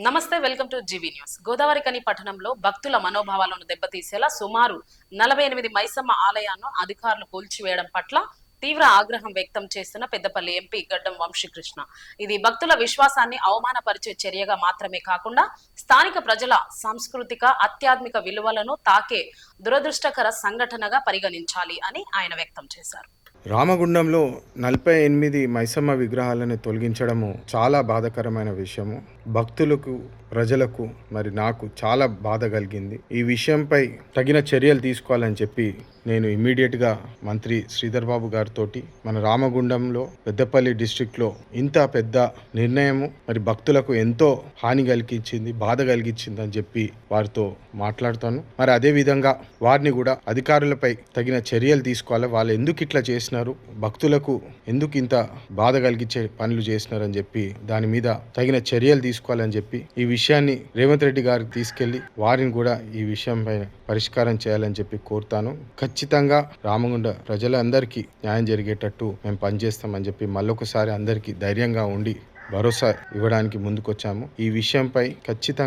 నమస్తే, welcome to GV news. Godavarikhani పట్టణంలో భక్తుల మనోభావాలను దెబ్బతీసేలా సుమారు 48 మైసమ్మ ఆలయాలను అధికారులు కూల్చివేయడం పట్ల తీవ్ర ఆగ్రహం వ్యక్తం చేస్తున్న పెద్దపల్లి ఎంపీ గడ్డం వంశీకృష్ణ. ఇది భక్తుల విశ్వాసాన్ని అవమానపరిచే చర్యగా మాత్రమే కాకుండా స్థానిక ప్రజల సాంస్కృతిక ఆధ్యాత్మిక విలువలను తాకే దురదృష్టకర సంఘటనగా పరిగణించాలి అని ఆయన వ్యక్తం చేశారు. రామగుండంలో 48 మైసమ్మ విగ్రహాలను తొలగించడము చాలా బాధాకరమైన విషయము. భక్తులకు, ప్రజలకు మరి నాకు చాలా బాధ కలిగింది. ఈ విషయంపై తగిన చర్యలు తీసుకోవాలని చెప్పి నేను ఇమ్మీడియట్గా మంత్రి శ్రీధర్ బాబు గారితో మన రామగుండంలో పెద్దపల్లి డిస్ట్రిక్ట్లో ఇంత పెద్ద నిర్ణయము మరి భక్తులకు ఎంతో హాని కలిగించింది, బాధ కలిగించింది అని చెప్పి వారితో మాట్లాడుతాను. మరి అదే విధంగా వారిని కూడా అధికారులపై తగిన చర్యలు తీసుకోవాలి. వాళ్ళు ఎందుకు ఇట్లా చేసినారు, భక్తులకు ఎందుకు ఇంత బాధ కలిగించే పనులు చేసినారని చెప్పి దాని మీద తగిన చర్యలు తీసుకోవాలని చెప్పి ఈ విషయాన్ని రేవంత్ రెడ్డి గారికి తీసుకెళ్లి వారిని కూడా ఈ విషయం పైన పరిష్కారం చేయాలని చెప్పి కోరుతాను. ఖచ్చితంగా రామగుండ ప్రజలందరికీ న్యాయం జరిగేటట్టు మేము పనిచేస్తామని చెప్పి మళ్ళొకసారి అందరికీ ధైర్యంగా ఉండి భరోసా ఇవ్వడానికి ముందుకొచ్చాము. ఈ విషయంపై ఖచ్చితంగా